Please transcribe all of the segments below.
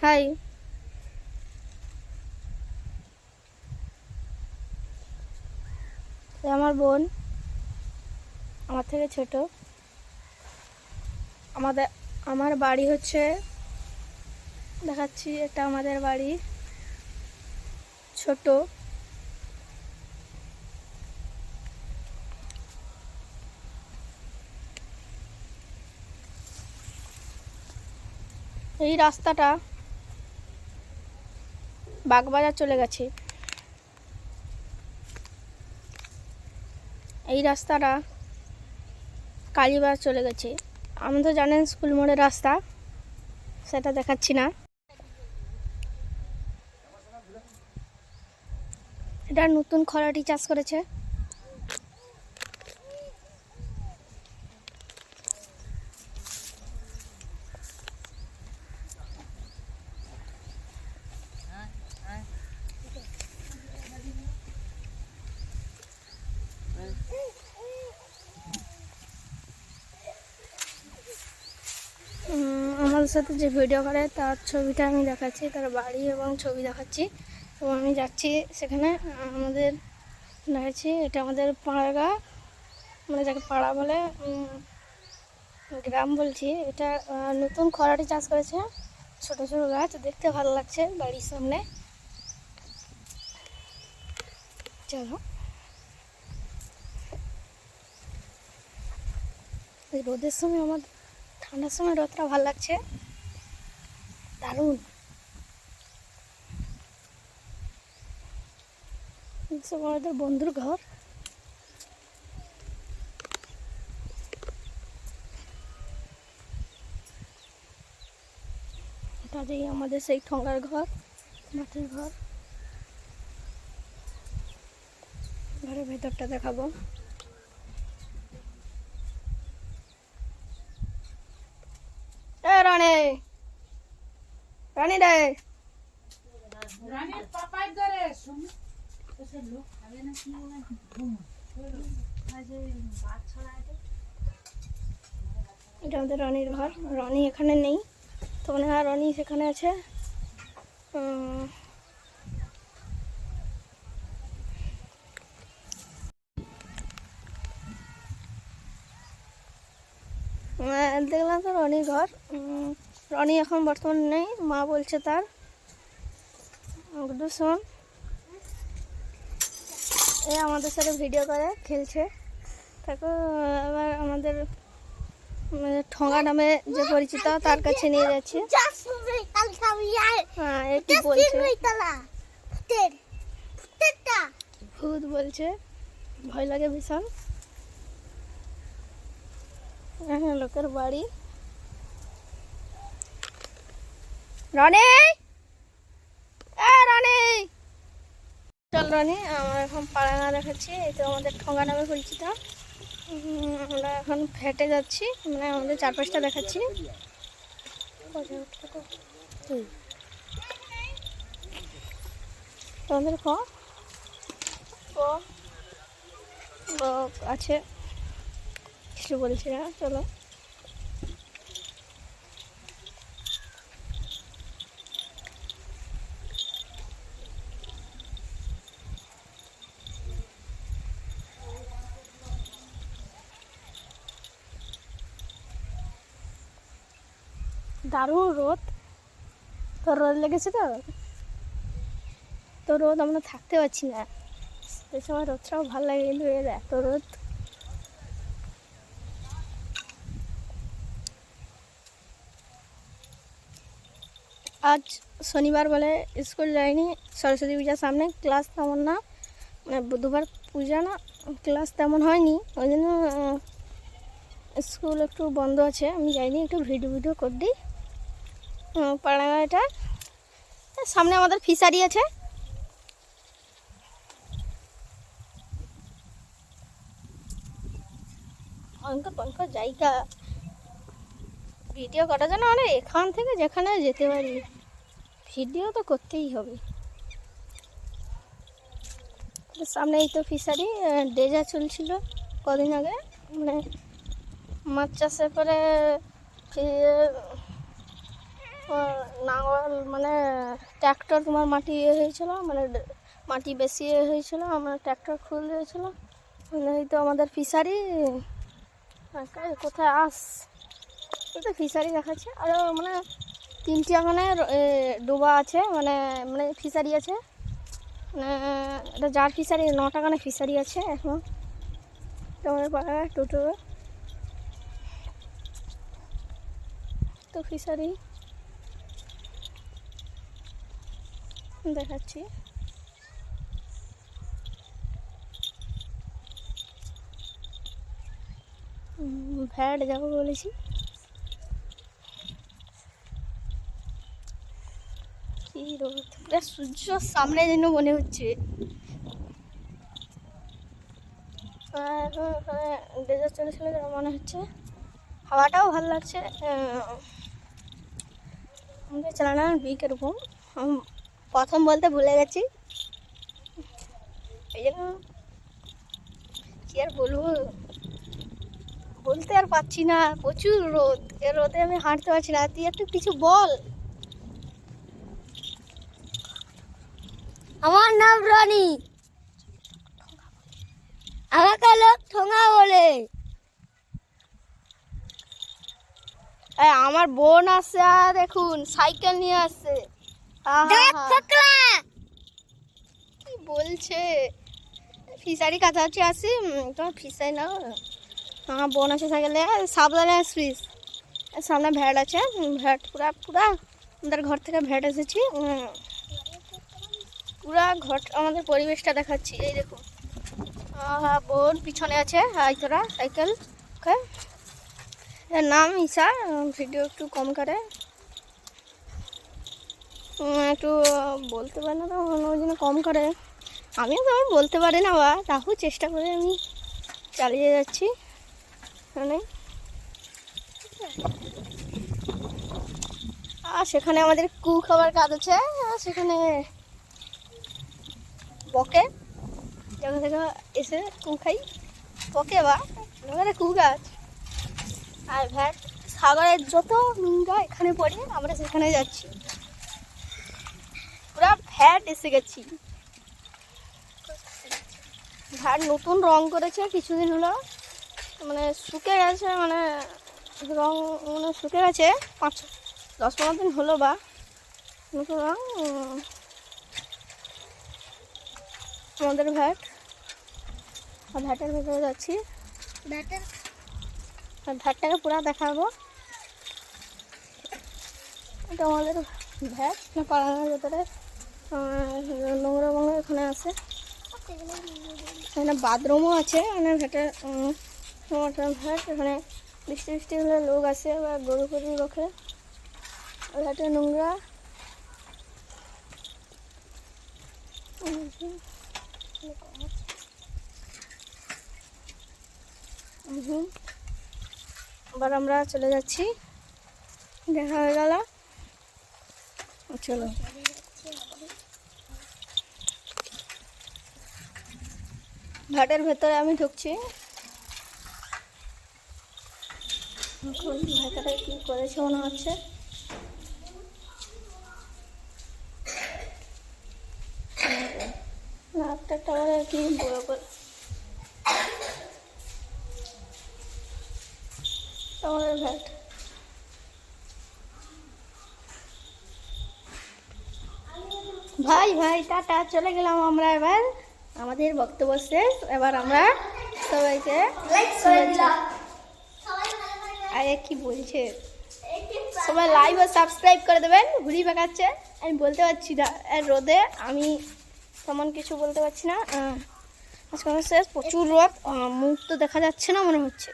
High. আমার বোন, আমার থেকে ছোট। আমার বাড়ি হচ্ছে, দেখাচ্ছি, এটা আমাদের বাড়ি ছোট। এই রাস্তাটা বাগবাজার চলে গেছে। এই রাস্তাটা কালীবাজার চলে গেছে। আপনি তো জানেন স্কুল মোড়ের রাস্তা, সেটা দেখাচ্ছি না। এটা নতুন খরাটি চাষ করেছে। আমাদের সাথে যে ভিডিও করে তার ছবিটা আমি দেখাচ্ছি, তার বাড়ি এবং ছবি দেখাচ্ছি। এবং আমি যাচ্ছি সেখানে। আমাদের দেখাচ্ছি, এটা আমাদের পাড়াগা, মানে যাকে পাড়া বলে, গ্রাম বলছি। এটা নতুন খরাটি চাষ করেছে, ছোট ছোট গাছ, দেখতে ভালো লাগছে বাড়ির সামনে। চলো, রোদের সময়, আমার ঠান্ডার সময় রোদটা ভালো লাগছে, দারুণ। সব আমাদের বন্ধুর ঘর। এটা যে আমাদের সেই ঠোঙার ঘর, মাটির ঘর। ঘরের ভেতরটা দেখাবো। রানী, রানী রে, এটা আমাদের রনির ঘর। রনি এখানে নেই, তো মনে হয় রনি সেখানে আছে। দেখলাম তো রনির ঘর। রনি এখন বর্তমানে নেই, মা বলছে তার। শোন, এ আমাদের সাথে ভিডিও করে খেলছে থাকো। এবার আমাদের ঠোঙা নামে যে পরিচিত, তার কাছে নিয়ে যাচ্ছে। হ্যাঁ, একটু বলছে ভূত বলছে, ভয় লাগে ভীষণ। হ্যাঁ, লোকের বাড়ি। রনি, রনি, চল রনি, আমরা এখন পাড়াঙ্গা দেখাচ্ছি। এই তো আমাদের ঠোঙা নামে পরিচিত। আমরা এখন ফেটে যাচ্ছি, মানে আমাদের চারপাশটা দেখাচ্ছি। তোমাদের আছে, কিছু বলছি না, চলো। দারুণ রোদ, তোর রোদ লেগেছে তো? তোর রোদ আমরা থাকতে পারছি না। এই সময় রোদটাও ভালো লাগে, কিন্তু এত রোদ। আজ শনিবার বলে স্কুল যায়নি, সরস্বতী পূজার সামনে, ক্লাস তেমন না, মানে বুধবার পূজা না, ক্লাস তেমন হয়নি, ওই জন্য স্কুল একটু বন্ধ আছে। আমি যাইনি, একটু ভিডিও করে দিই। পাড়াগাঁটা সামনে আমাদের ফিশারি আছে। ভয়ঙ্কর জায়গা, ভিডিও করার জন্য মানে এখান থেকে যেখানে যেতে পারি, ভিডিও তো করতেই হবে। সামনে এই তো ফিশারি, ডেজা চলছিল কদিন আগে, মানে মাছ চাষের পরে নাঙল মানে ট্র্যাক্টর তোমার মাটি হয়েছিল, মানে মাটি বেশি হয়েছিল, আমরা ট্র্যাক্টর খুলে দিয়েছিল। এই তো আমাদের ফিশারি কোথায় এটা ফিশারি দেখাচ্ছে। আরও মানে 3টি এখানে ডোবা আছে, মানে মানে ফিশারি আছে, মানে এটা যার ফিশারি 9টা এখানে ফিশারি আছে এখন। তোমাদের পাড়ায় টোটো তো ফিশারি দেখাচ্ছি। ভ্যাট যাবো বলেছি। কি রোদ, সূর্য সামনে যেন মনে হচ্ছে। ডেজার্ট চলেছিল মনে হচ্ছে, হাওয়াটাও ভালো লাগছে। আমাদের চালানোর বিক এরকম প্রথম বলতে ভুলে গেছি, এই জন্য কি আর বলবো, বলতে আর পারছি না। প্রচুর রোদ, এর রোদে আমি হাঁটতে পারছি না। তুই একটু কিছু বল। আমার নাম রনি, আমাকে লোক ঠোঙা বলে। আমার বোন আসছে, আর দেখুন সাইকেল নিয়ে আসছে। কি বলছে, ফিশারি কাছাকাছি আসি, তোমার ফিশারি না, আমার বোন আছে সাইকেলে। সাবধানে আসবিস, সামনে ভ্যাট আছে, ভ্যাট পুরা পুরা আমাদের ঘর থেকে ভ্যাট এসেছি। পুরা ঘর আমাদের পরিবেশটা দেখাচ্ছি। এই দেখুন বোন পিছনে আছে, হাই তোরা সাইকেল। ওকে, এর নাম ঈশা, ভিডিও একটু কম করে, একটু বলতে পারে না তো ওই জন্য কম করে। আমিও তেমন বলতে পারি না, বা তাও চেষ্টা করে আমি চালিয়ে যাচ্ছি। মানে আর সেখানে আমাদের খাবার কাজ আছে, সেখানে বকে জায়গা থেকে এসে খাই, বকে বা ওখানে গাছ। আর ভ্যাট সাগরের যত নোংরা এখানে পড়ে, আমরা সেখানে যাচ্ছি। পুরা ভ্যাট এসে গেছি। ভ্যাট নতুন রং করেছে কিছুদিন হলো, মানে শুকে গেছে, মানে রং মানে শুকে গেছে 5-10-15 দিন হলো বা নতুন রং। আমাদের ভ্যাট, আর ভ্যাটের ভেতরে যাচ্ছি। ভ্যাটটাকে পুরো দেখাবো। এটা আমাদের ভ্যাট, পাড়ানোর ভেতরে নোংরা মোংরা এখানে আছে। এখানে বাথরুমও আছে, মানে ভ্যাটের ভ্যাট। এখানে বৃষ্টি বৃষ্টি হলে লোক আসে বা গরু ফরু রাখে। ভ্যাটের নোংরা আবার আমরা চলে যাচ্ছি, দেখা হয়ে গেল। চলো, ঘাটের ভেতরে আমি ঢুকছি। এখন ভেতরে কি করেছে মনে হচ্ছে। একটা টাওয়ারে কি বড় করে আমাদের ভ্যাট। ভাই ভাই টাটা, চলে গেলাম আমরা। এবার আমাদের বক্তব্য শেষ, এবার আমরা সবাইকে আরে কি বলছে, সবাই লাইভ ও সাবস্ক্রাইব করে দেবেন। ঘুরি বেড়াচ্ছে, আমি বলতে পারছি না, আর রোদে আমি তেমন কিছু বলতে পারছি না। আজকে শেষ, প্রচুর রোদ, মুখ তো দেখা যাচ্ছে না মনে হচ্ছে,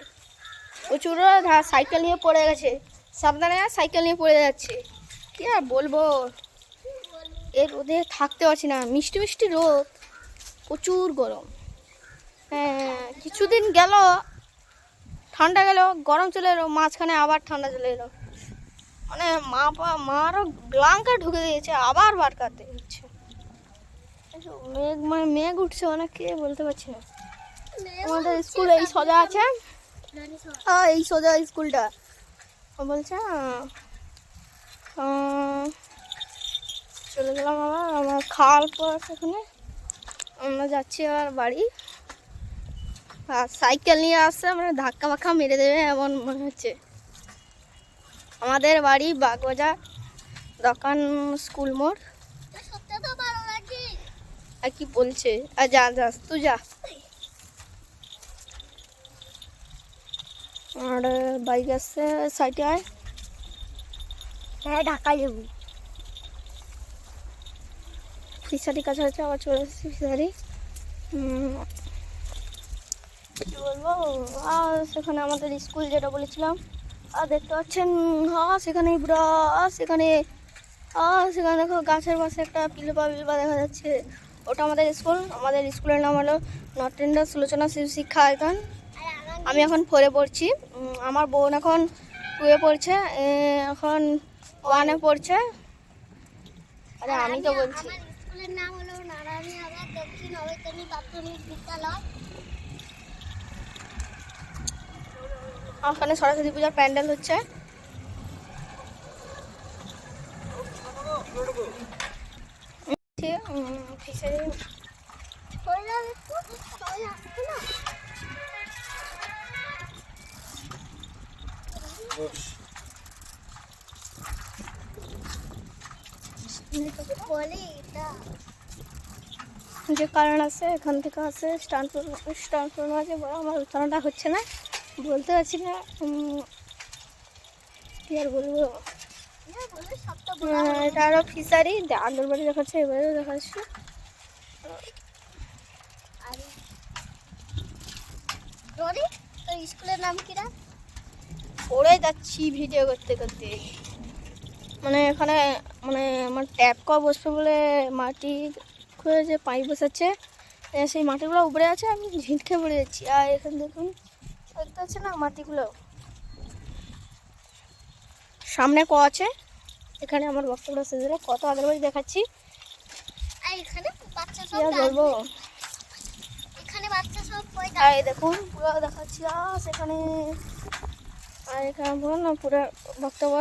প্রচুর রোদ। সাইকেল নিয়ে পড়ে গেছে, সাবধানে সাইকেল নিয়ে পড়ে যাচ্ছে। কি আর বলবো, এর রোদে থাকতে পারছি না, মিষ্টি মিষ্টি রোদ, প্রচুর গরম। কিছুদিন গেল ঠান্ডা গেল, গরম চলে এলো, মাঝখানে আবার ঠান্ডা চলে এলো। মানে মারও ব্লাঙ্কেট ঢুকে দিয়েছে, আবার বার কাটতে হচ্ছে। মেঘ মানে মেঘ উঠছে, মানে কে বলতে পারছি না। আমাদের স্কুল এই সোজা আছে, এই সোজা স্কুলটা বলছে গেলাম আমার খাল পর সেখানে আমরা যাচ্ছি আবার বাড়ি। আর সাইকেল নিয়ে আসছে আমরা ধাক্কা বাক্কা মেরে দেবে এমন মনে হচ্ছে। আমাদের বাড়ি বাগবাজার, দোকান স্কুল মোড়। আর কি বলছে, আর যা যাস তুই যা। আর বাইক আসছে সাইডে আয়। হ্যাঁ ঢাকা যাবো। ফিশারি কাছাকাছি আবার চলে এসেছি ফিশারি। কি বলবো, আর সেখানে আমাদের স্কুল যেটা বলেছিলাম আর দেখতে পাচ্ছেন, সেখানে বুড়া, সেখানে সেখানে দেখো গাছের পাশে একটা পিলপা দেখা যাচ্ছে, ওটা আমাদের স্কুল। আমাদের স্কুলের নাম হলো নর্থ ইন্ডিয়া সুলোচনা শিশু শিক্ষা আয়তন। আমি এখন 4-এ পড়ছি, আমার বোন এখন 2-এ পড়ছে, এখন 1-এ পড়ছে। আরে আমি তো বলছি আমার স্কুলের নাম হলো নারায়ণী আবাদ দক্ষিণ অবৈতনিক প্রাথমিক বিদ্যালয়। ওখানে সরস্বতী পূজার প্যান্ডেল হচ্ছে। ফিশারি যে কারণ আছে এখান থেকে আছে স্টানপুর মাঝে বড়, আমার উচ্চারণটা হচ্ছে না, বলতে পারছি না। কি আর বলবো, এটা আরো ফিশারি আগের বাড়ি দেখাচ্ছে, এবারেও দেখাচ্ছে। তোর স্কুলের নাম কিরা? পড়ে যাচ্ছি ভিডিও করতে করতে। মানে এখানে মানে আমার ট্যাপ কল বসবে বলে মাটি খুঁড়ে যে পাইপ বসাচ্ছে, সেই মাটিগুলো উপরে আছে, আমি ঝিঁটকে পড়ে যাচ্ছি। আর এখানে দেখুন দেখতে পাচ্ছে না মাটিগুলো সামনে আছে। এখানে আমার বক্তব্য শেষ হলো, কত আগের বাড়ি দেখাচ্ছি। আর এখানে বাচ্চা কি সব আর বলবো, এখানে বাচ্চা সব কই আর এই দেখুন পুরো দেখাচ্ছি সেখানে। আর এখানে বলুন না পুরো বক্তব্য